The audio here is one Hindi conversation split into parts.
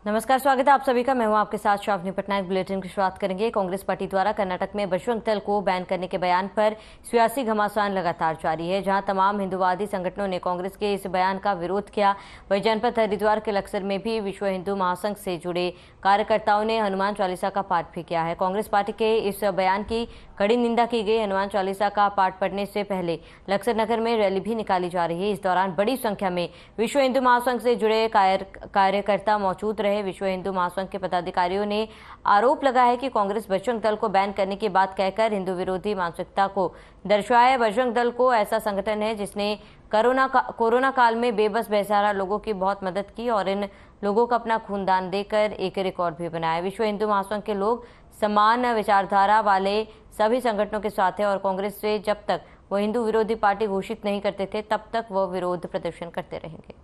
नमस्कार, स्वागत है आप सभी का। मैं हूं आपके साथ शावनी पटनायक। बुलेटिन की शुरुआत करेंगे। कांग्रेस पार्टी द्वारा कर्नाटक में बजरंग दल को बैन करने के बयान पर सियासी घमासान लगातार जारी है। जहां तमाम हिंदूवादी संगठनों ने कांग्रेस के इस बयान का विरोध किया, वहीं जनपद हरिद्वार के लक्सर में भी विश्व हिंदू महासंघ से जुड़े कार्यकर्ताओं ने हनुमान चालीसा का पाठ भी किया है। कांग्रेस पार्टी के इस बयान की कड़ी निंदा की गई। हनुमान चालीसा का पाठ पढ़ने से पहले लक्सर नगर में रैली भी निकाली जा रही है। इस दौरान बड़ी संख्या में विश्व हिंदू महासंघ से जुड़े कार्यकर्ता मौजूद रहे। विश्व हिंदू महासंघ के पदाधिकारियों ने आरोप लगाया है कि कांग्रेस बजरंग दल को बैन करने की बात कहकर हिंदू विरोधी मानसिकता को दर्शाया। बजरंग दल को ऐसा संगठन है जिसने कोरोना काल में बेबस बेसहारा लोगों की बहुत मदद की और इन लोगों को अपना खूनदान देकर एक रिकॉर्ड भी बनाया। विश्व हिंदू महासंघ के लोग समान विचारधारा वाले सभी संगठनों के साथ है और कांग्रेस से जब तक वो हिंदू विरोधी पार्टी घोषित नहीं करते थे तब तक वो विरोध प्रदर्शन करते रहेंगे।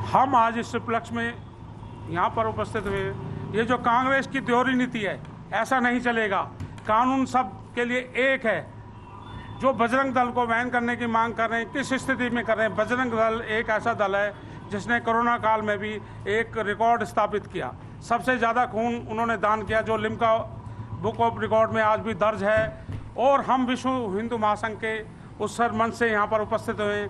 हम आज इस उपलक्ष्य में यहाँ पर उपस्थित हुए। ये जो कांग्रेस की दोहरी नीति है, ऐसा नहीं चलेगा। कानून सब के लिए एक है। जो बजरंग दल को बैन करने की मांग कर रहे हैं, किस स्थिति में कर रहे हैं? बजरंग दल एक ऐसा दल है जिसने कोरोना काल में भी एक रिकॉर्ड स्थापित किया। सबसे ज़्यादा खून उन्होंने दान किया, जो लिम्का बुक ऑफ रिकॉर्ड में आज भी दर्ज है। और हम विश्व हिंदू महासंघ के उस मंच से यहाँ पर उपस्थित हुए।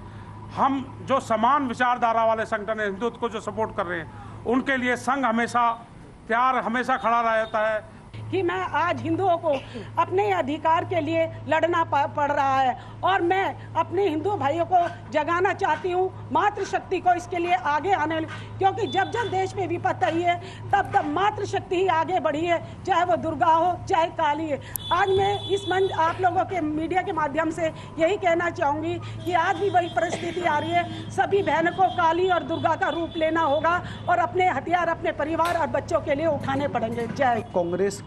हम जो समान विचारधारा वाले संगठन है, हिंदुत्व को जो सपोर्ट कर रहे हैं, उनके लिए संघ हमेशा खड़ा रहता है कि मैं आज हिंदुओं को अपने अधिकार के लिए लड़ना पड़ रहा है और मैं अपने हिंदू भाइयों को जगाना चाहती हूँ, मातृशक्ति को इसके लिए आगे आने, क्योंकि जब जब देश में विपत्ति आई है तब तब मातृशक्ति ही आगे बढ़ी है, चाहे वो दुर्गा हो चाहे काली है। आज मैं इस मंच आप लोगों के मीडिया के माध्यम से यही कहना चाहूँगी कि आज भी वही परिस्थिति आ रही है। सभी बहनों को काली और दुर्गा का रूप लेना होगा और अपने हथियार अपने परिवार और बच्चों के लिए उठाने पड़ेंगे। जय कांग्रेस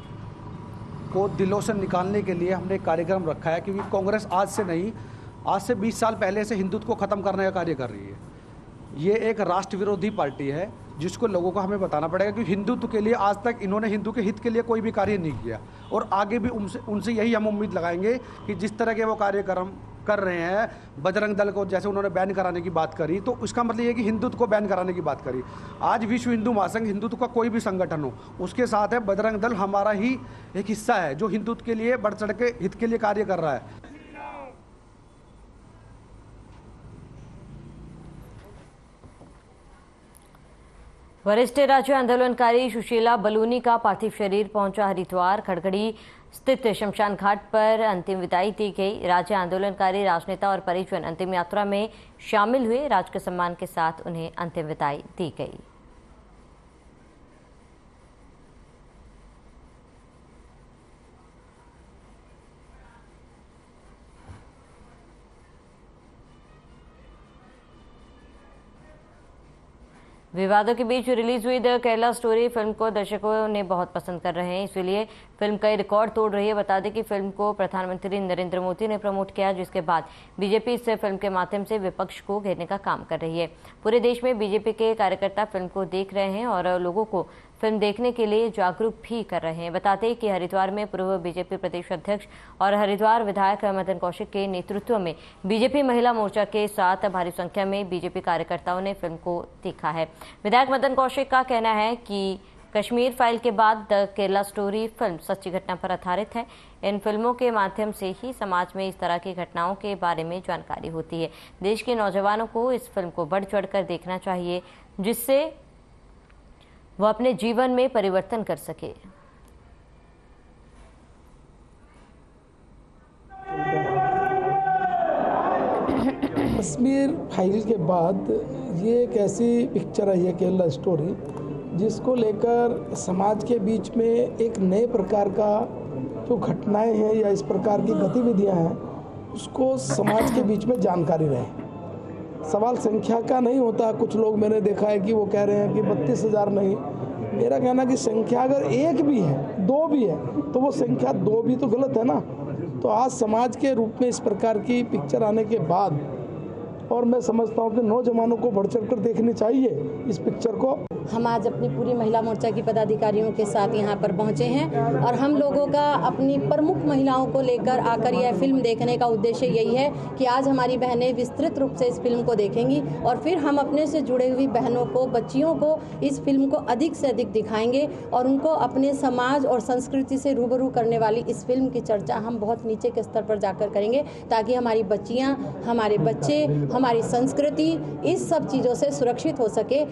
को दिलों से निकालने के लिए हमने एक कार्यक्रम रखा है, क्योंकि कांग्रेस आज से नहीं, आज से 20 साल पहले से हिंदुत्व को ख़त्म करने का कार्य कर रही है। ये एक राष्ट्र विरोधी पार्टी है जिसको लोगों को हमें बताना पड़ेगा कि हिंदुत्व के लिए आज तक इन्होंने हिंदू के हित के लिए कोई भी कार्य नहीं किया और आगे भी उनसे यही हम उम्मीद लगाएंगे कि जिस तरह के वो कार्यक्रम कर रहे हैं, बजरंग दल को जैसे उन्होंने बैन कराने की बात करी, तो उसका मतलब ये कि हिंदुत्व को बैन कराने की बात करी। आज विश्व हिंदू महासंघ, हिंदुत्व का कोई भी संगठन हो, उसके साथ है। बजरंग दल हमारा ही एक हिस्सा है जो हिंदुत्व के लिए बढ़ चढ़ के हित के लिए कार्य कर रहा है। वरिष्ठ राज्य आंदोलनकारी सुशीला बलूनी का पार्थिव शरीर पहुंचा हरिद्वार। खड़गड़ी स्थित शमशान घाट पर अंतिम विदाई दी गई। राज्य आंदोलनकारी राजनेता और परिजन अंतिम यात्रा में शामिल हुए। राजकीय सम्मान के साथ उन्हें अंतिम विदाई दी गई। विवादों के बीच रिलीज हुई द केरला स्टोरी फिल्म को दर्शकों ने बहुत पसंद कर रहे हैं, इसलिए फिल्म कई रिकॉर्ड तोड़ रही है। बता दें कि फिल्म को प्रधानमंत्री नरेंद्र मोदी ने प्रमोट किया, जिसके बाद बीजेपी इस फिल्म के माध्यम से विपक्ष को घेरने का काम कर रही है। पूरे देश में बीजेपी के कार्यकर्ता फिल्म को देख रहे हैं और लोगों को फिल्म देखने के लिए जागरूक भी कर रहे हैं। बताते हैं कि हरिद्वार में पूर्व बीजेपी प्रदेश अध्यक्ष और हरिद्वार विधायक मदन कौशिक के नेतृत्व में बीजेपी महिला मोर्चा के साथ भारी संख्या में बीजेपी कार्यकर्ताओं ने फिल्म को देखा है। विधायक मदन कौशिक का कहना है कि कश्मीर फाइल के बाद द केरला स्टोरी फिल्म सच्ची घटना पर आधारित है। इन फिल्मों के माध्यम से ही समाज में इस तरह की घटनाओं के बारे में जानकारी होती है। देश के नौजवानों को इस फिल्म को बढ़ चढ़कर देखना चाहिए, जिससे वो अपने जीवन में परिवर्तन कर सके। कश्मीर फाइल के बाद ये एक ऐसी पिक्चर है, ये केरला स्टोरी, जिसको लेकर समाज के बीच में एक नए प्रकार का जो घटनाएं हैं या इस प्रकार की गतिविधियां हैं, उसको समाज के बीच में जानकारी रहे। सवाल संख्या का नहीं होता। कुछ लोग मैंने देखा है कि वो कह रहे हैं कि 32,000 नहीं। मेरा कहना कि संख्या अगर एक भी है, दो भी है, तो वो संख्या दो भी तो गलत है ना। तो आज समाज के रूप में इस प्रकार की पिक्चर आने के बाद और मैं समझता हूँ कि नौजवानों को बढ़ चढ़ कर देखनी चाहिए इस पिक्चर को। हम आज अपनी पूरी महिला मोर्चा की पदाधिकारियों के साथ यहाँ पर पहुँचे हैं और हम लोगों का अपनी प्रमुख महिलाओं को लेकर आकर यह फिल्म देखने का उद्देश्य यही है कि आज हमारी बहनें विस्तृत रूप से इस फिल्म को देखेंगी और फिर हम अपने से जुड़े हुई बहनों को, बच्चियों को इस फिल्म को अधिक से अधिक दिखाएंगे और उनको अपने समाज और संस्कृति से रूबरू करने वाली इस फिल्म की चर्चा हम बहुत नीचे के स्तर पर जाकर करेंगे, ताकि हमारी बच्चियाँ, हमारे बच्चे, हमारी संस्कृति इस सब चीज़ों से सुरक्षित हो सके।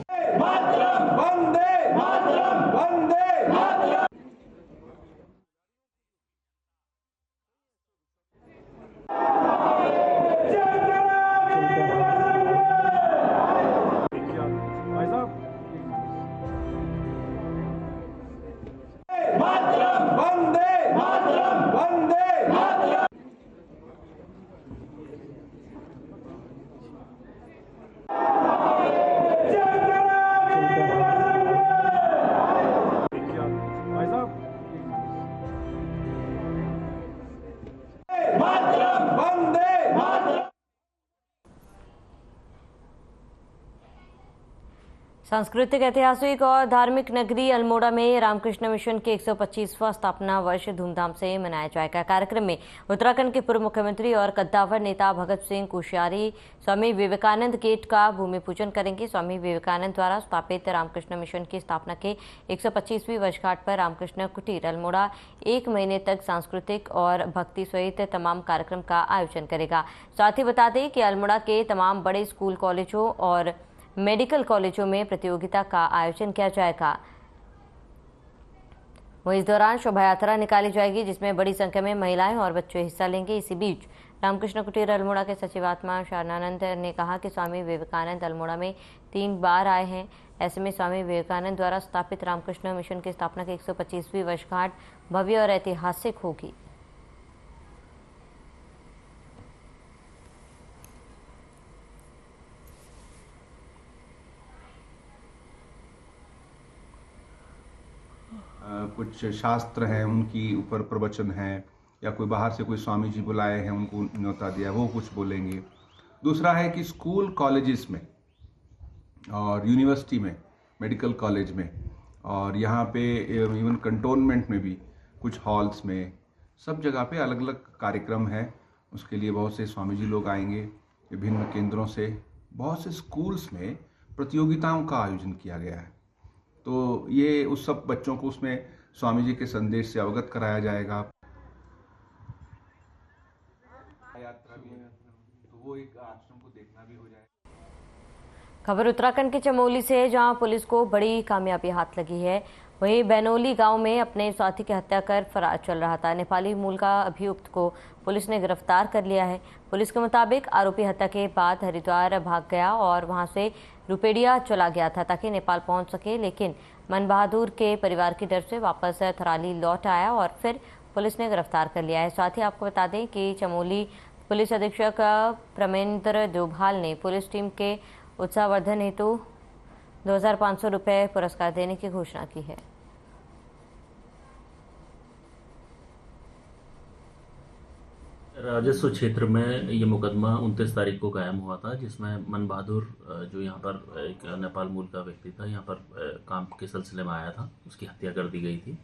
सांस्कृतिक, ऐतिहासिक और धार्मिक नगरी अल्मोड़ा में रामकृष्ण मिशन के 125वां स्थापना वर्ष धूमधाम से मनाया जाएगा। कार्यक्रम में उत्तराखंड के पूर्व मुख्यमंत्री और कद्दावर नेता भगत सिंह कोश्यारी स्वामी विवेकानंद गेट का भूमि पूजन करेंगे। स्वामी विवेकानंद द्वारा स्थापित रामकृष्ण मिशन की स्थापना के 125वीं वर्षगांठ पर रामकृष्ण कुटीर अल्मोड़ा 1 महीने तक सांस्कृतिक और भक्ति सहित तमाम कार्यक्रम का आयोजन करेगा। साथ ही बता दें कि अल्मोड़ा के तमाम बड़े स्कूल, कॉलेजों और मेडिकल कॉलेजों में प्रतियोगिता का आयोजन किया जाएगा। वहीं इस दौरान शोभा यात्रा निकाली जाएगी, जिसमें बड़ी संख्या में महिलाएं और बच्चे हिस्सा लेंगे। इसी बीच रामकृष्ण कुटीर अल्मोड़ा के सचिवात्मा शरणानंद ने कहा कि स्वामी विवेकानंद अल्मोड़ा में 3 बार आए हैं। ऐसे में स्वामी विवेकानंद द्वारा स्थापित रामकृष्ण मिशन की स्थापना की 125वीं वर्षगांठ भव्य और ऐतिहासिक होगी। कुछ शास्त्र हैं, उनकी ऊपर प्रवचन है, या कोई बाहर से कोई स्वामी जी बुलाए हैं, उनको न्योता दिया, वो कुछ बोलेंगे। दूसरा है कि स्कूल, कॉलेजेस में और यूनिवर्सिटी में, मेडिकल कॉलेज में और यहाँ पे इवन कंटोनमेंट में भी कुछ हॉल्स में, सब जगह पे अलग अलग कार्यक्रम है। उसके लिए बहुत से स्वामी जी लोग आएंगे विभिन्न केंद्रों से। बहुत से स्कूल्स में प्रतियोगिताओं का आयोजन किया गया है, तो ये उस सब बच्चों को उसमें स्वामी जी के संदेश से अवगत कराया जाएगा। यात्रा भी है, तो वो एक आश्रम को देखना भी हो जाएगा। खबर उत्तराखंड के चमोली से है, जहां पुलिस को बड़ी कामयाबी हाथ लगी है। वहीं बैनोली गांव में अपने साथी की हत्या कर फरार चल रहा था नेपाली मूल का अभियुक्त को पुलिस ने गिरफ्तार कर लिया है। पुलिस के मुताबिक आरोपी हत्या के बाद हरिद्वार भाग गया और वहां से रुपेडिया चला गया था ताकि नेपाल पहुंच सके, लेकिन मन बहादुर के परिवार की डर से वापस थराली लौट आया और फिर पुलिस ने गिरफ्तार कर लिया है। साथ ही आपको बता दें कि चमोली पुलिस अधीक्षक प्रमेंद्र डोभाल ने पुलिस टीम के उत्साहवर्धन हेतु 2500 रुपये पुरस्कार देने की घोषणा की है। राजस्व क्षेत्र में ये मुकदमा 29 तारीख को कायम हुआ था, जिसमें मन बहादुर जो यहाँ पर एक नेपाल मूल का व्यक्ति था, यहाँ पर काम के सिलसिले में आया था, उसकी हत्या कर दी गई थी।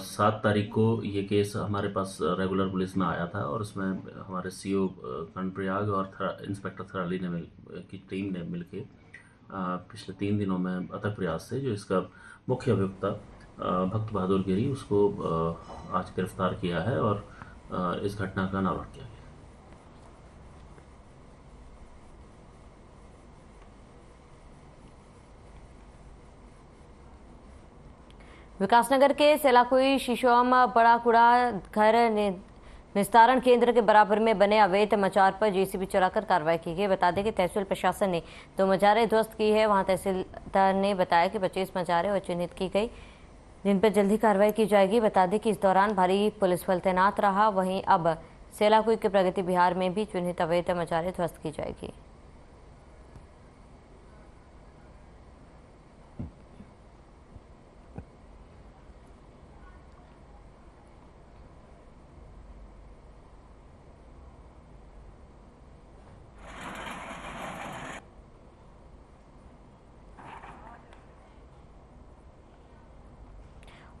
7 तारीख को ये केस हमारे पास रेगुलर पुलिस में आया था और उसमें हमारे सीओ कर्णप्रयाग और इंस्पेक्टर थराली ने की टीम ने मिलकर पिछले 3 दिनों में अथक प्रयास से जो इसका मुख्य अभियुक्त भक्त बहादुर गिरी, उसको आज गिरफ्तार किया है और इस घटना का अनावरण किया गया। विकासनगर के सेलाकुई शीशोम बड़ा कूड़ा घर निस्तारण केंद्र के बराबर में बने अवैध मजार पर जेसीबी चलाकर कार्रवाई की गई। बता दें कि तहसील प्रशासन ने 2 मजारें ध्वस्त की है। वहां तहसीलदार ने बताया कि 25 मजारें और चिन्हित की गई, जिन पर जल्दी कार्रवाई की जाएगी। बता दें कि इस दौरान भारी पुलिस बल तैनात रहा। वहीं अब सेलाकुई के प्रगति बिहार में भी चिन्हित अवैध मजारें ध्वस्त की जाएगी।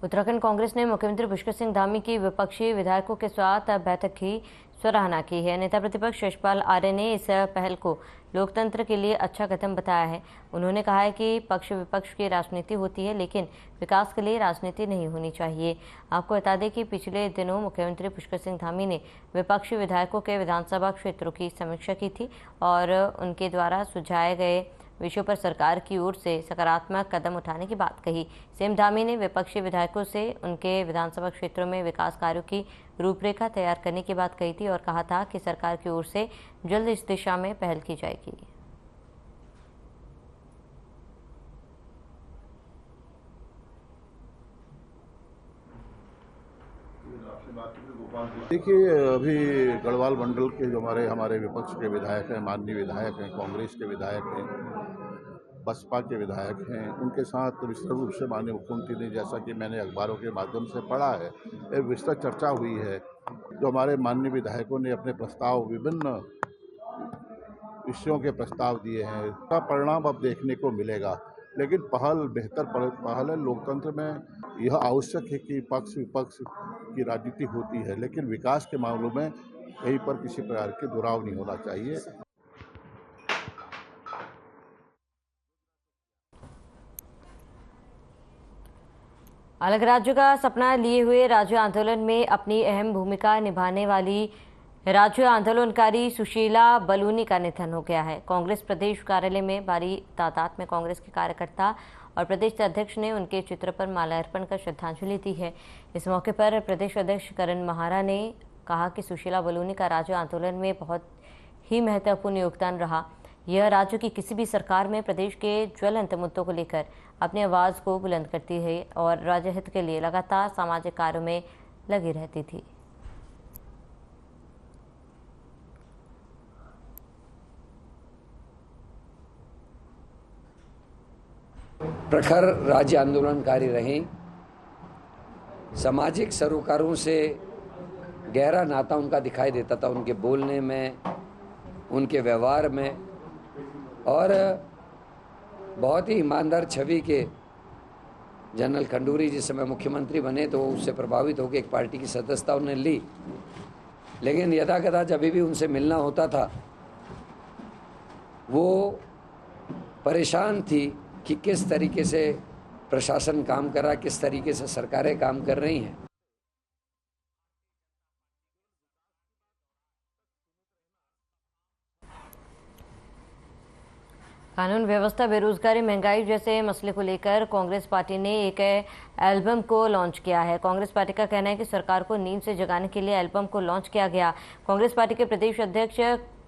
उत्तराखंड कांग्रेस ने मुख्यमंत्री पुष्कर सिंह धामी की विपक्षी विधायकों के साथ बैठक की सराहना की है। नेता प्रतिपक्ष यशपाल आर्य ने इस पहल को लोकतंत्र के लिए अच्छा कदम बताया है। उन्होंने कहा है कि पक्ष विपक्ष की राजनीति होती है, लेकिन विकास के लिए राजनीति नहीं होनी चाहिए। आपको बता दें कि पिछले दिनों मुख्यमंत्री पुष्कर सिंह धामी ने विपक्षी विधायकों के विधानसभा क्षेत्रों की समीक्षा की थी और उनके द्वारा सुझाए गए विषयों पर सरकार की ओर से सकारात्मक कदम उठाने की बात कही। सीएम धामी ने विपक्षी विधायकों से उनके विधानसभा क्षेत्रों में विकास कार्यों की रूपरेखा तैयार करने की बात कही थी और कहा था कि सरकार की ओर से जल्द इस दिशा में पहल की जाएगी। देखिए, अभी गढ़वाल मंडल के जो हमारे विपक्ष के विधायक हैं, माननीय विधायक हैं, कांग्रेस के विधायक हैं, बसपा के विधायक हैं, उनके साथ विस्तृत रूप से माननीय मुख्यमंत्री ने, जैसा कि मैंने अखबारों के माध्यम से पढ़ा है, एक विस्तृत चर्चा हुई है। जो हमारे माननीय विधायकों ने अपने प्रस्ताव, विभिन्न विषयों के प्रस्ताव दिए हैं, उसका परिणाम अब देखने को मिलेगा। लेकिन बेहतर पहल है। लोकतंत्र में यह आवश्यक है कि पक्ष विपक्ष की राजनीति होती है, लेकिन विकास के मामलों में कहीं पर किसी प्रकार के दुराव नहीं होना चाहिए। अलग राज्य का सपना लिए हुए राज्य आंदोलन में अपनी अहम भूमिका निभाने वाली राज्य आंदोलनकारी सुशीला बलूनी का निधन हो गया है। कांग्रेस प्रदेश कार्यालय में भारी तादाद में कांग्रेस के कार्यकर्ता और प्रदेश अध्यक्ष ने उनके चित्र पर माल्यार्पण कर श्रद्धांजलि दी है। इस मौके पर प्रदेश अध्यक्ष करण महारा ने कहा कि सुशीला बलूनी का राज्य आंदोलन में बहुत ही महत्वपूर्ण योगदान रहा। यह राज्य की किसी भी सरकार में प्रदेश के ज्वलंत मुद्दों को लेकर अपनी आवाज़ को बुलंद करती है और राज्य हित के लिए लगातार सामाजिक कार्यों में लगी रहती थी। प्रखर राज्य आंदोलनकारी रहीं। सामाजिक सरोकारों से गहरा नाता उनका दिखाई देता था, उनके बोलने में, उनके व्यवहार में, और बहुत ही ईमानदार छवि के जनरल खंडूरी जिस समय मुख्यमंत्री बने तो उससे प्रभावित होकर एक पार्टी की सदस्यता उन्होंने ली। लेकिन यदाकदा जब भी उनसे मिलना होता था वो परेशान थी कि किस तरीके से प्रशासन काम कर रहा है, किस तरीके से सरकारें काम कर रही हैं। कानून व्यवस्था, बेरोजगारी, महंगाई जैसे मसले को लेकर कांग्रेस पार्टी ने एक एल्बम को लॉन्च किया है। कांग्रेस पार्टी का कहना है कि सरकार को नींद से जगाने के लिए एल्बम को लॉन्च किया गया। कांग्रेस पार्टी के प्रदेश अध्यक्ष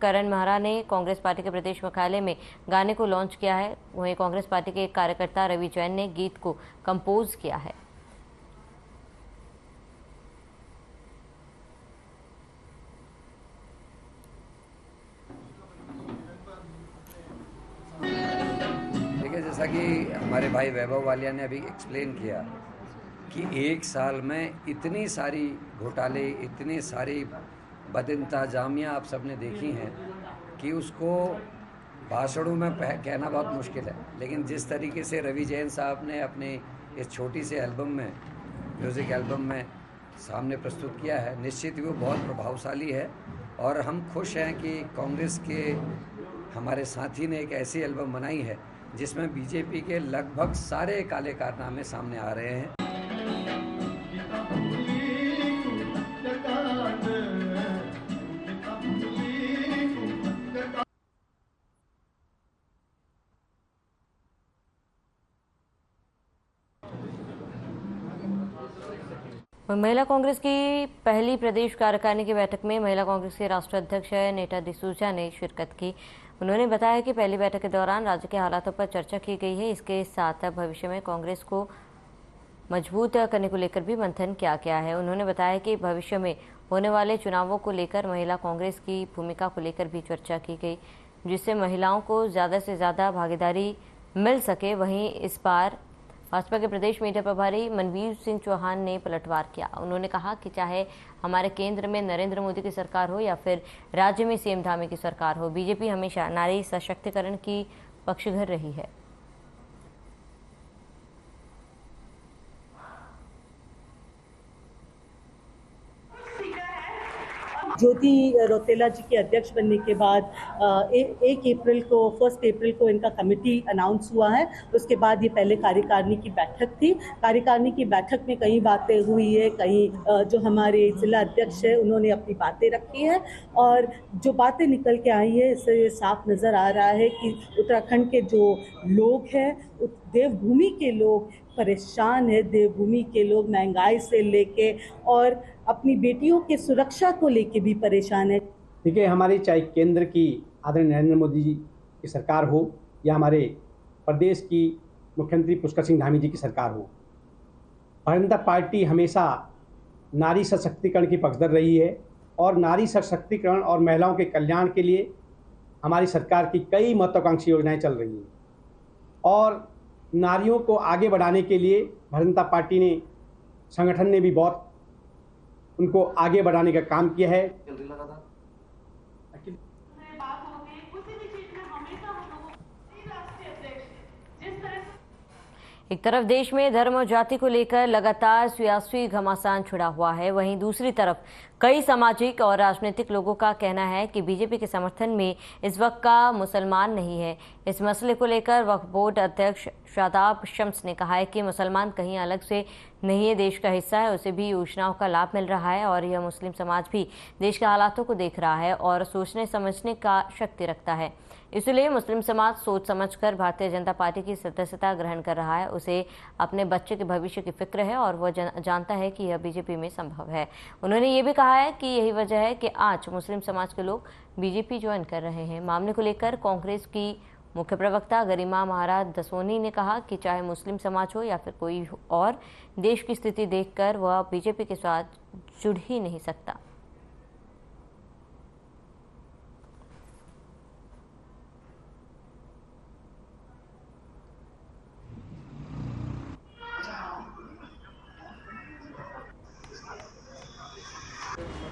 करण महारा ने कांग्रेस पार्टी के प्रदेश मुख्यालय में गाने को लॉन्च किया है। वहीं कांग्रेस पार्टी के एक कार्यकर्ता रवि जैन ने गीत को कंपोज किया है। जैसा कि हमारे भाई वैभव वालिया ने अभी एक्सप्लेन किया कि एक साल में इतनी सारी घोटाले, इतनी सारी बदइंतजामियाँ आप सबने देखी हैं कि उसको भाषणों में कहना बहुत मुश्किल है। लेकिन जिस तरीके से रवि जैन साहब ने अपने इस छोटी सी एल्बम में, म्यूज़िक एल्बम में सामने प्रस्तुत किया है, निश्चित ही वो बहुत प्रभावशाली है। और हम खुश हैं कि कांग्रेस के हमारे साथी ने एक ऐसी एल्बम बनाई है जिसमें बीजेपी के लगभग सारे काले कारनामे सामने आ रहे हैं। महिला कांग्रेस की पहली प्रदेश कार्यकारिणी की बैठक में महिला कांग्रेस के राष्ट्रीय अध्यक्ष नेटा डिसूजा ने शिरकत की। उन्होंने बताया कि पहली बैठक के दौरान राज्य के हालातों पर चर्चा की गई है। इसके साथ भविष्य में कांग्रेस को मजबूत करने को लेकर भी मंथन किया गया है। उन्होंने बताया कि भविष्य में होने वाले चुनावों को लेकर महिला कांग्रेस की भूमिका को लेकर भी चर्चा की गई, जिससे महिलाओं को ज़्यादा से ज़्यादा भागीदारी मिल सके। वहीं इस बार भाजपा के प्रदेश मीडिया प्रभारी मनवीर सिंह चौहान ने पलटवार किया। उन्होंने कहा कि चाहे हमारे केंद्र में नरेंद्र मोदी की सरकार हो या फिर राज्य में सीएम धामी की सरकार हो, बीजेपी हमेशा नारी सशक्तिकरण की पक्षधर रही है। ज्योति रौतेला जी के अध्यक्ष बनने के बाद 1 अप्रैल को इनका कमेटी अनाउंस हुआ है। उसके बाद ये पहले कार्यकारिणी की बैठक थी। कार्यकारिणी की बैठक में कई बातें हुई है, कहीं जो हमारे जिला अध्यक्ष है उन्होंने अपनी बातें रखी हैं और जो बातें निकल के आई है इससे साफ नज़र आ रहा है कि उत्तराखंड के जो लोग हैं, देवभूमि के लोग परेशान है। देवभूमि के लोग महंगाई से लेके और अपनी बेटियों की सुरक्षा को लेके भी परेशान है। देखिए, हमारी चाहे केंद्र की आदरणीय नरेंद्र मोदी जी की सरकार हो या हमारे प्रदेश की मुख्यमंत्री पुष्कर सिंह धामी जी की सरकार हो, भारतीय जनता पार्टी हमेशा नारी सशक्तिकरण की पक्षधर रही है और नारी सशक्तिकरण और महिलाओं के कल्याण के लिए हमारी सरकार की कई महत्वाकांक्षी योजनाएं चल रही हैं और नारियों को आगे बढ़ाने के लिए भारतीय जनता पार्टी ने संगठन ने भी बहुत उनको आगे बढ़ाने का काम किया है। एक तरफ देश में धर्म और जाति को लेकर लगातार सियासी घमासान छिड़ा हुआ है, वहीं दूसरी तरफ कई सामाजिक और राजनीतिक लोगों का कहना है कि बीजेपी के समर्थन में इस वक्त का मुसलमान नहीं है। इस मसले को लेकर वक्फ बोर्ड अध्यक्ष शादाब शम्स ने कहा है कि मुसलमान कहीं अलग से नहीं है, देश का हिस्सा है, उसे भी योजनाओं का लाभ मिल रहा है और यह मुस्लिम समाज भी देश के हालातों को देख रहा है और सोचने समझने का शक्ति रखता है। इसलिए मुस्लिम समाज सोच समझकर भारतीय जनता पार्टी की सदस्यता ग्रहण कर रहा है। उसे अपने बच्चे के भविष्य की फिक्र है और वह जानता है कि यह बीजेपी में संभव है। उन्होंने ये भी कहा है कि यही वजह है कि आज मुस्लिम समाज के लोग बीजेपी ज्वाइन कर रहे हैं। मामले को लेकर कांग्रेस की मुख्य प्रवक्ता गरिमा महाराज दसोनी ने कहा कि चाहे मुस्लिम समाज हो या फिर कोई और, देश की स्थिति देखकर वह बीजेपी के साथ जुड़ ही नहीं सकता।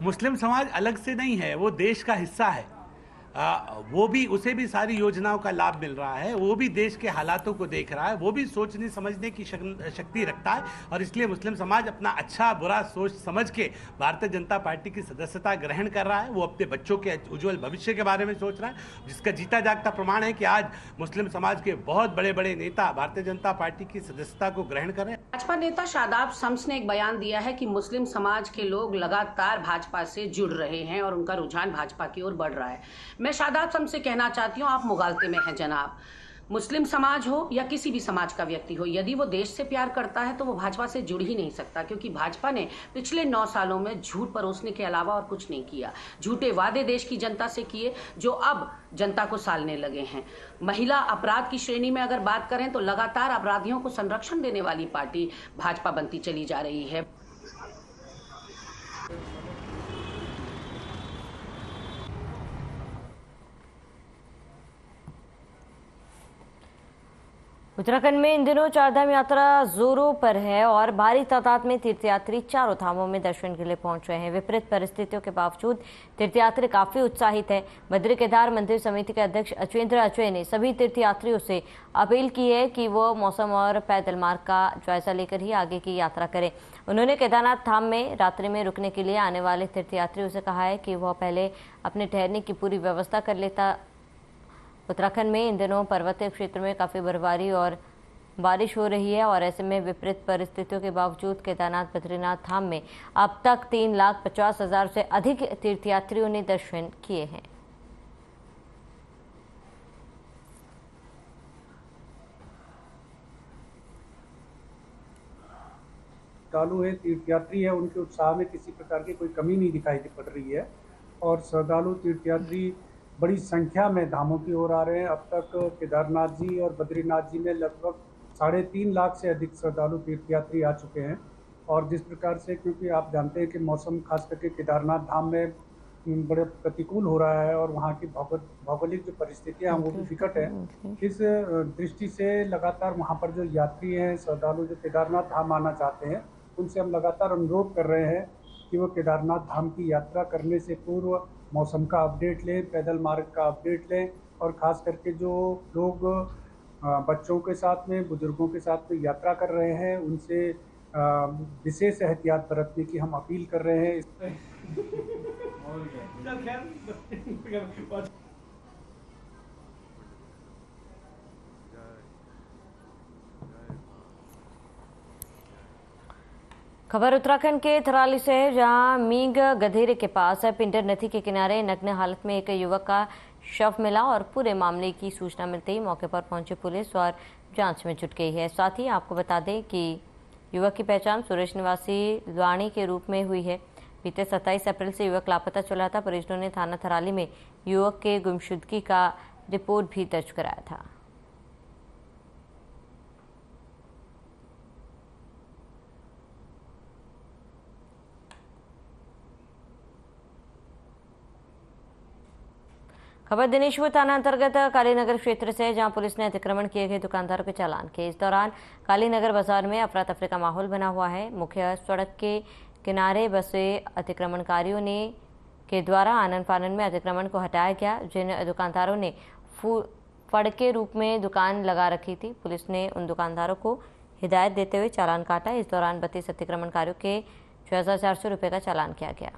मुस्लिम समाज अलग से नहीं है, वो देश का हिस्सा है। वो भी, उसे भी सारी योजनाओं का लाभ मिल रहा है, वो भी देश के हालातों को देख रहा है, वो भी सोचने समझने की शक्ति रखता है और इसलिए मुस्लिम समाज अपना अच्छा बुरा सोच समझ के भारतीय जनता पार्टी की सदस्यता ग्रहण कर रहा है। वो अपने बच्चों के उज्जवल भविष्य के बारे में सोच रहा है, जिसका जीता जागता प्रमाण है कि आज मुस्लिम समाज के बहुत बड़े बड़े नेता भारतीय जनता पार्टी की सदस्यता को ग्रहण कर रहे हैं। भाजपा नेता शादाब शम्स ने एक बयान दिया है कि मुस्लिम समाज के लोग लगातार भाजपा से जुड़ रहे हैं और उनका रुझान भाजपा की ओर बढ़ रहा है। मैं शादाब शम्स से कहना चाहती हूँ, आप मुगालते में हैं जनाब। मुस्लिम समाज हो या किसी भी समाज का व्यक्ति हो, यदि वो देश से प्यार करता है तो वो भाजपा से जुड़ ही नहीं सकता, क्योंकि भाजपा ने पिछले 9 सालों में झूठ परोसने के अलावा और कुछ नहीं किया। झूठे वादे देश की जनता से किए जो अब जनता को सालने लगे हैं। महिला अपराध की श्रेणी में अगर बात करें तो लगातार अपराधियों को संरक्षण देने वाली पार्टी भाजपा बनती चली जा रही है। उत्तराखंड में इन दिनों चारधाम यात्रा जोरों पर है और भारी तादाद में तीर्थयात्री चारों धामों में दर्शन के लिए पहुंच रहे हैं। विपरीत परिस्थितियों के बावजूद तीर्थयात्री काफी उत्साहित है। बद्री केदार मंदिर समिति के अध्यक्ष अचवेंद्र अचवे ने सभी तीर्थयात्रियों से अपील की है कि वो मौसम और पैदल मार्ग का जायजा लेकर ही आगे की यात्रा करें। उन्होंने केदारनाथ धाम में रात्रि में रुकने के लिए आने वाले तीर्थयात्रियों से कहा है कि वह पहले अपने ठहरने की पूरी व्यवस्था कर लेता। उत्तराखंड में इन दिनों पर्वतीय क्षेत्र में काफ़ी बर्फबारी और बारिश हो रही है और ऐसे में विपरीत परिस्थितियों के बावजूद केदारनाथ बद्रीनाथ धाम में अब तक 3,50,000 से अधिक तीर्थयात्रियों ने दर्शन किए हैं। श्रद्धालु है, तीर्थयात्री है, उनके उत्साह में किसी प्रकार की कोई कमी नहीं दिखाई पड़ रही है और श्रद्धालु तीर्थयात्री बड़ी संख्या में धामों की ओर आ रहे हैं। अब तक केदारनाथ जी और बद्रीनाथ जी में लगभग 3.5 लाख से अधिक श्रद्धालु तीर्थयात्री आ चुके हैं। और जिस प्रकार से, क्योंकि आप जानते हैं कि मौसम खास करके केदारनाथ धाम में बड़े प्रतिकूल हो रहा है और वहाँ की भौगोलिक जो परिस्थितियाँ हैं वो भी विकट है। इस दृष्टि से लगातार वहाँ पर जो यात्री हैं, श्रद्धालु जो केदारनाथ धाम आना चाहते हैं, उनसे हम लगातार अनुरोध कर रहे हैं कि वो केदारनाथ धाम की यात्रा करने से पूर्व मौसम का अपडेट लें, पैदल मार्ग का अपडेट लें और ख़ास करके जो लोग बच्चों के साथ में, बुजुर्गों के साथ में यात्रा कर रहे हैं, उनसे विशेष एहतियात बरतने की हम अपील कर रहे हैं। खबर उत्तराखंड के थराली से है, जहां मींग गधेरे के पास पिंडर नदी के किनारे नग्न हालत में एक युवक का शव मिला और पूरे मामले की सूचना मिलते ही मौके पर पहुंची पुलिस और जांच में जुट गई है। साथ ही आपको बता दें कि युवक की पहचान सुरेश निवासी द्वाणी के रूप में हुई है। बीते 27 अप्रैल से युवक लापता चल रहा था। परिजनों ने थाना थराली में युवक के गुमशुदगी का रिपोर्ट भी दर्ज कराया था। खबर दिनेशपुर थाना अंतर्गत कालीनगर क्षेत्र से, जहां पुलिस ने अतिक्रमण किए गए दुकानदारों के चालान किए। इस दौरान कालीनगर बाजार में अफरा तफरी का माहौल बना हुआ है। मुख्य सड़क के किनारे बसे अतिक्रमणकारियों के द्वारा आनन फानन में अतिक्रमण को हटाया गया। जिन दुकानदारों ने फड़ के रूप में दुकान लगा रखी थी, पुलिस ने उन दुकानदारों को हिदायत देते हुए चालान काटा। इस दौरान 32 अतिक्रमणकारियों के 6400 रुपये का चालान किया गया।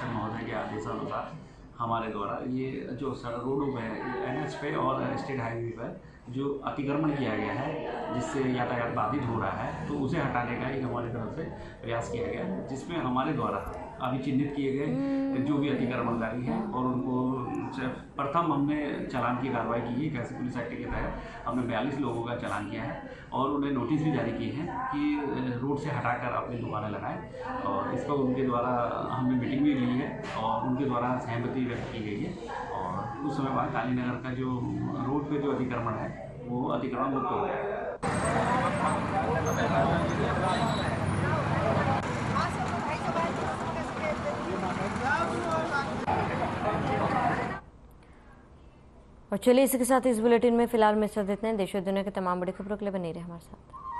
महोदय के आदेशानुसार हमारे द्वारा ये जो रोडों में NH पे और स्टेट हाईवे पर जो अतिक्रमण किया गया है, जिससे यातायात बाधित हो रहा है, तो उसे हटाने का एक हमारी तरफ से प्रयास किया गया, जिसमें हमारे द्वारा अभी चिन्हित किए गए जो भी अतिक्रमणकारी हैं और उनको प्रथम हमने चालान की कार्रवाई की है। कैसे पुलिस एक्ट के तहत हमने 42 लोगों का चालान किया है और उन्हें नोटिस भी जारी किए हैं कि रोड से हटाकर अपनी दुकानें लगाएं। और इस पर उनके द्वारा हमने मीटिंग भी ली है और उनके द्वारा सहमति व्यक्त की गई है। और उस समय बाद कालीनगर का जो रोड पे जो अतिक्रमण है वो अतिक्रमण मुक्त हो गया है। और चलिए, इसके साथ इस बुलेटिन में फिलहाल में इतना। देश और दुनिया की तमाम बड़ी खबरों के लिए बने रहे हमारे साथ।